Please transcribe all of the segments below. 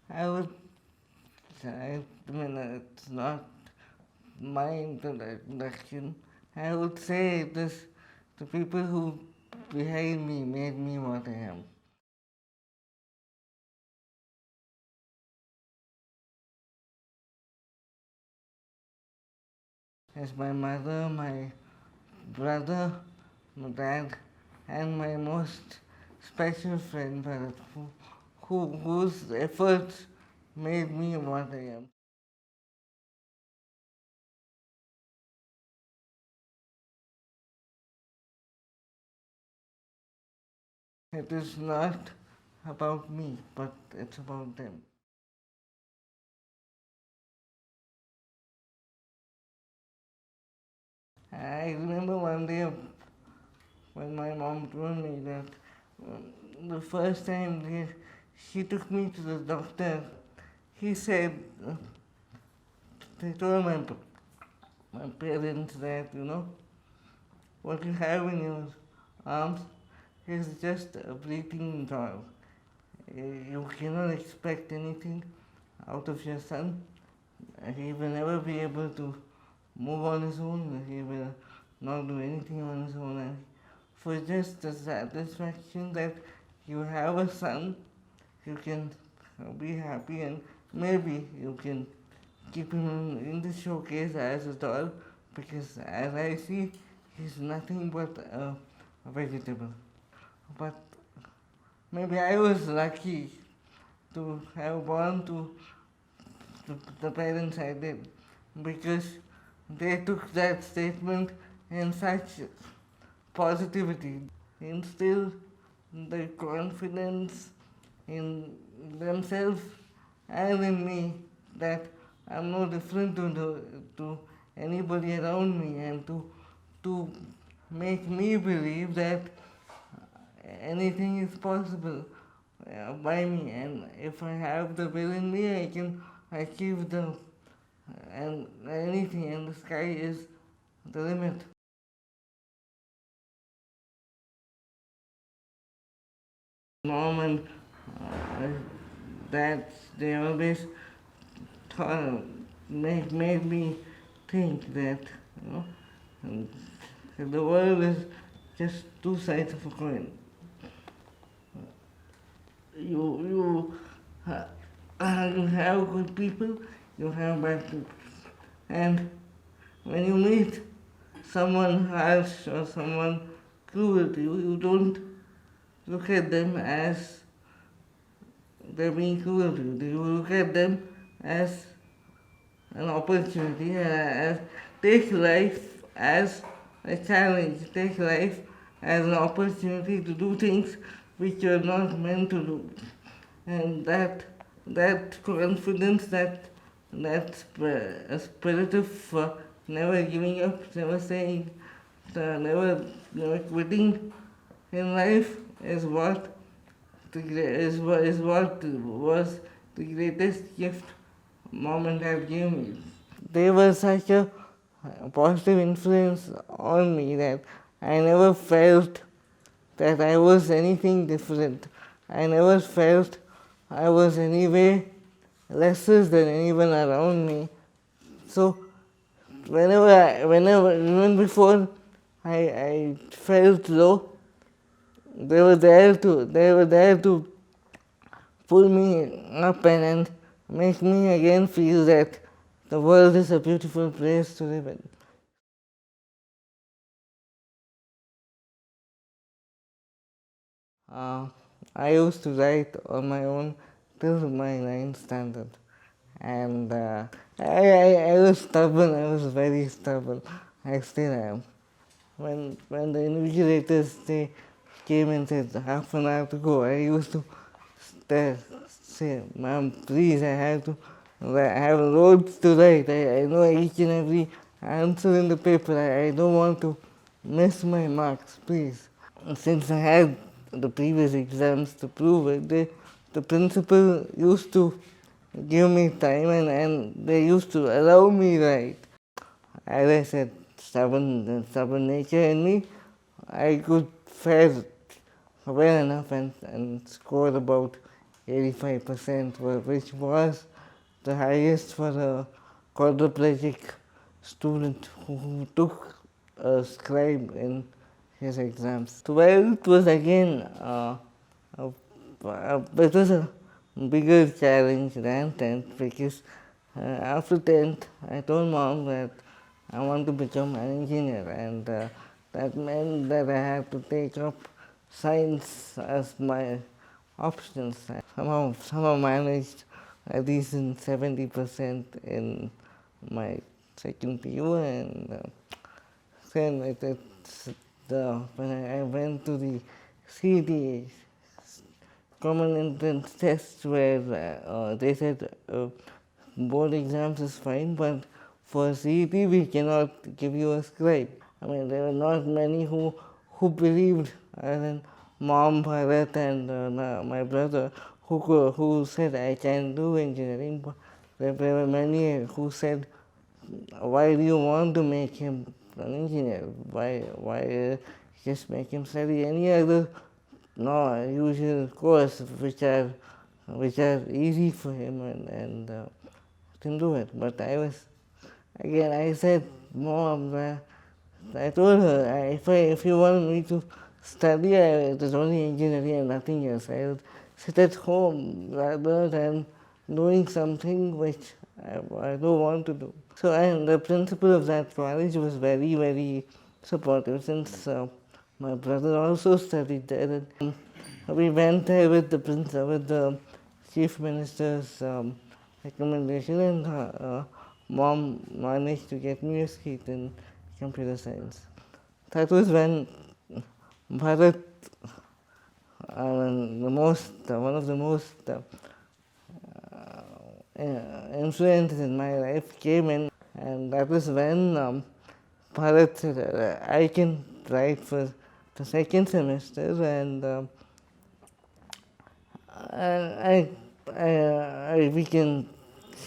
I would, I mean, it's not my introduction. I would say it is the people who behind me made me what I am. As my mother, my brother, my dad, and my most special friend, Bharat, whose efforts made me what I am. It is not about me, but it's about them. I remember one day when my mom told me that the first time she took me to the doctor, he said, they told my parents that, what you have in your arms is just a breathing doll. You cannot expect anything out of your son. He will never be able to move on his own. He will not do anything on his own. And for just the satisfaction that you have a son, you can be happy, and maybe you can keep him in the showcase as a doll, because as I see, he's nothing but a vegetable. But maybe I was lucky to have born to the parents I did, because they took that statement in such positivity, instill the confidence in themselves and in me that I'm no different to anybody around me, and to make me believe that anything is possible by me, and if I have the will in me, I can achieve the and anything, and the sky is the limit. Mom and dad, they always thought, made me think that and the world is just two sides of a coin. You you have good people, you have bad people, and when you meet someone harsh or someone cruel to you, you don't look at them as they're being cruel to you. You look at them as an opportunity, as take life as a challenge, take life as an opportunity to do things which you're not meant to do. And that confidence, that spirit of never giving up, never saying, never quitting in life is what is what was the greatest gift mom and dad gave me. They were such a positive influence on me that I never felt that I was anything different. I never felt I was any way lesser than anyone around me. So even before I felt low, they were there to pull me up, and make me again feel that the world is a beautiful place to live in. Uh, I used to write on my own till my ninth standard, and I was stubborn. I was very stubborn. I still am. When the invigilators they came and said half an hour to go, I used to say, "Ma'am, please, I have loads to write. I know each and every answer in the paper. I don't want to miss my marks, please." Since I had the previous exams to prove it, the principal used to give me time, and they used to allow me write. As I said, stubborn nature in me, I could fare well enough and score about 85%, which was the highest for a quadriplegic student who took a scribe in his exams. 12th was again it was a bigger challenge than 10th because after 10th I told mom that I want to become an engineer, and that meant that I had to take up science as my options. I somehow managed at least in 70% in my second PU, and then when I went to the CET common entrance test, where they said board exams is fine, but for CET we cannot give you a scribe. I mean, there were not many who believed, as in mom, Bharat, and my brother, who said I can do engineering. But there were many who said, why do you want to make him an engineer? Why just make him study any other usual course which are easy for him, and can do it. But I said, mom, I told her, if you want me to study, it is only engineering and nothing else. I would sit at home rather than doing something which I don't want to do. So, and the principal of that college was very, very supportive, since my brother also studied there. And we went there with the chief minister's recommendation, and mom managed to get me a seat in computer science. That was when Bharat, one of the most influences in my life came in, and that was when Bharat said, I can write for the second semester, and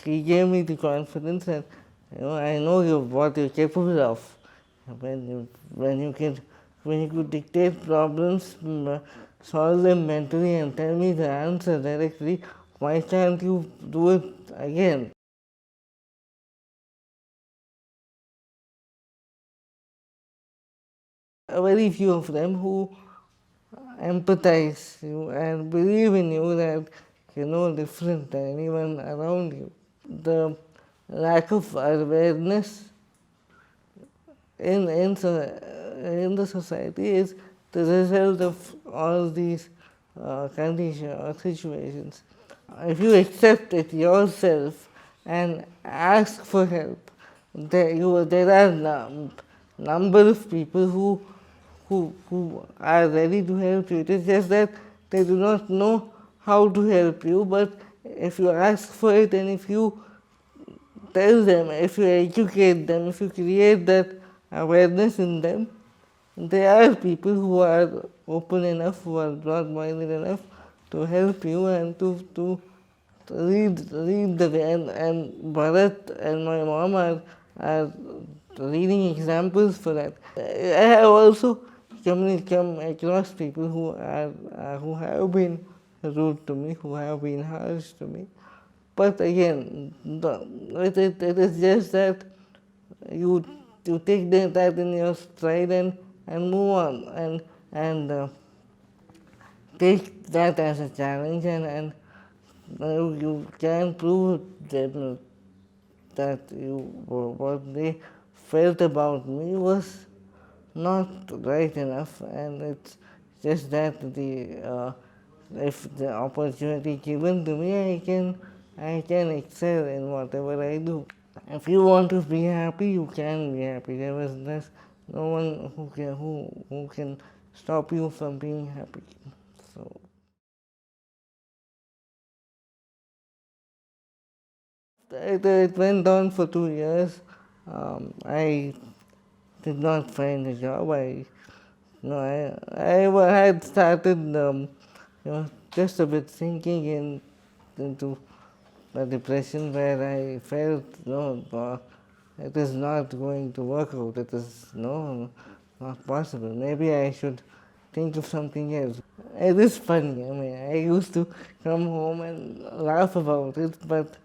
he gave me the confidence that, I know what you're capable of. When you could dictate problems, solve them mentally, and tell me the answer directly, why can't you do it again? Very few of them who empathize you and believe in you that you're no different than anyone around you. The lack of awareness in the society is the result of all these conditions or situations. If you accept it yourself and ask for help, there are number of people who are ready to help you. It is just that they do not know how to help you, but if you ask for it, and if you tell them, if you educate them, if you create that awareness in them, there are people who are open enough, who are broad-minded enough to help you and to lead the way. And Bharat and my mom are leading examples for that. I have also come across people who have been rude to me, who have been harsh to me. But again, it is just that you take that in your stride and move on, and take that as a challenge, and you can prove them that what they felt about me was not right enough, and it's just that if the opportunity given to me, I can excel in whatever I do. If you want to be happy, you can be happy. There's no one who can stop you from being happy. So it went on for 2 years. I did not find a job. I had started just a bit sinking into a depression, where I felt it is not going to work out. It is not possible. Maybe I should think of something else. It is funny. I mean, I used to come home and laugh about it, but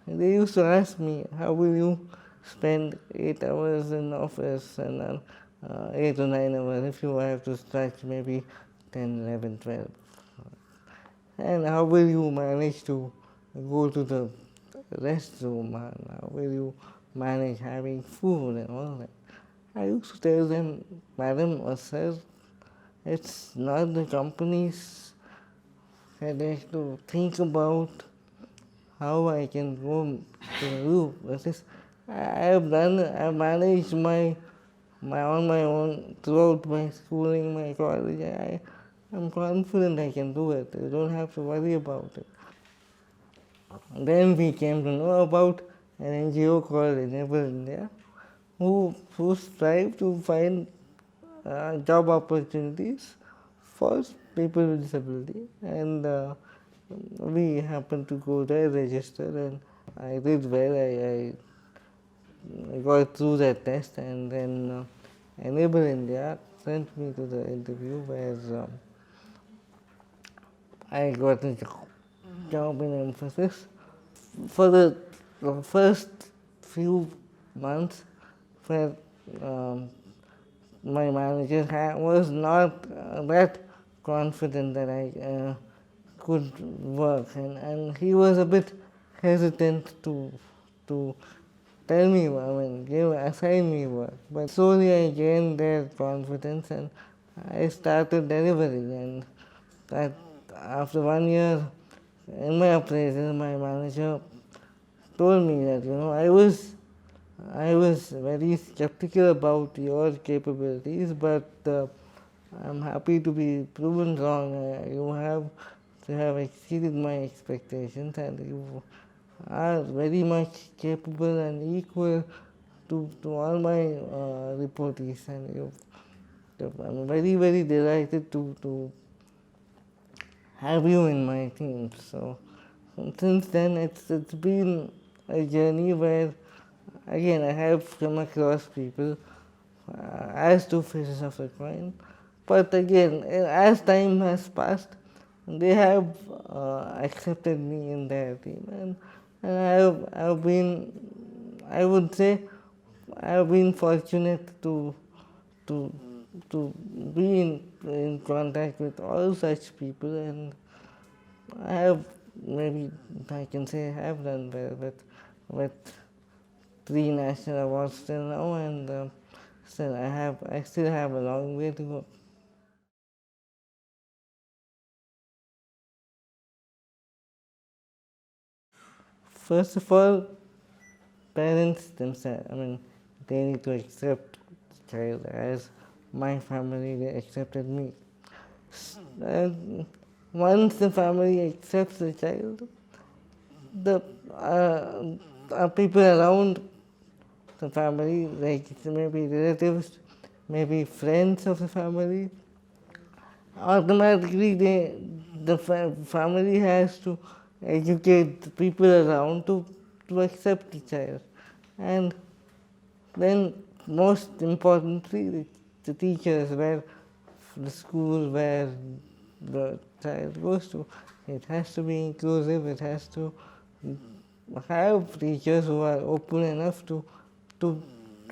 they used to ask me, how will you spend 8 hours in office and 8 or 9 hours if you have to stretch maybe 10, 11, 12? And how will you manage to go to the restroom? And how will you manage having food and all that? I used to tell them, madam or sir, it's not the company's headache to think about how I can go to the roof. I've managed on my own throughout my schooling, my college. I'm confident I can do it. You don't have to worry about it. Then we came to know about an NGO called Enable India, who strive to find job opportunities for people with disability. And we happened to go there, register, and I did well. I got through that test, and then Enable India sent me to the interview where I got a job in emphasis. For the first few months, where my manager was not that confident that I could work, and he was a bit hesitant to tell me, assign me work. But slowly I gained their confidence and I started delivering. And that after 1 year in my appraisal, my manager told me that I was very skeptical about your capabilities, but I'm happy to be proven wrong. You have exceeded my expectations, and you are very much capable and equal to all my reportees, and I'm very, very delighted to have you in my team. So since then, it's been a journey where, again, I have come across people as two faces of the coin. But again, as time has passed, they have accepted me in their team, and I've been, I would say, I've been fortunate to to be in contact with all such people, and I have, maybe I can say, I have done well with 3 national awards till now, and I still have a long way to go. First of all, parents themselves, they need to accept the child as my family, they accepted me. And once the family accepts the child, the people around the family, like maybe relatives, maybe friends of the family, automatically the family has to educate the people around to accept the child. And then most importantly, the teachers, where the school where the child goes to, it has to be inclusive, it has to have teachers who are open enough to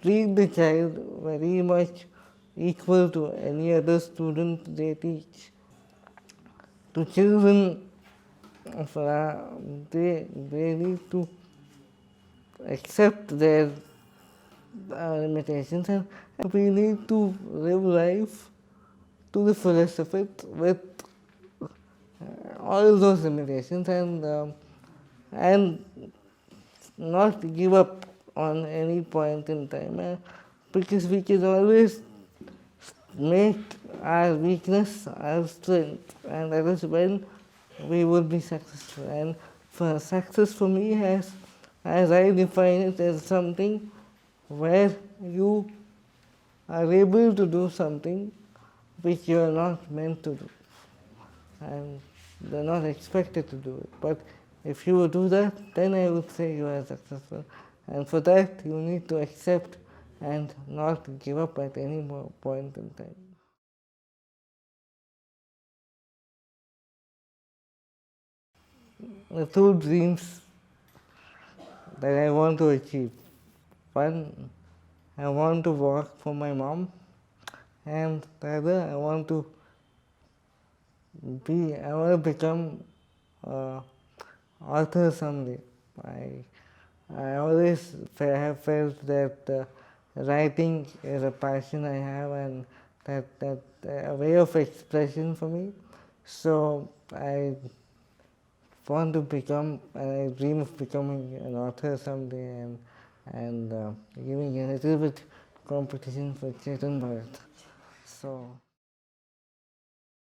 treat the child very much equal to any other student they teach. To children, they need to accept their limitations, and we need to live life to the fullest of it with all those limitations, and not give up on any point in time, because we can always make our weakness our strength, and that is when we will be successful. And for success, for me, as I define it, as something where you are able to do something which you are not meant to do, and they're not expected to do it. But if you do that, then I would say you are successful. And for that, you need to accept and not give up at any point in time. the two dreams that I want to achieve. One, I want to work for my mom, and the other, I want to become author someday. I always have felt that writing is a passion I have, and that a way of expression for me. So I want to become, I dream of becoming an author someday, and giving a little bit competition for Chetan Bharat. So.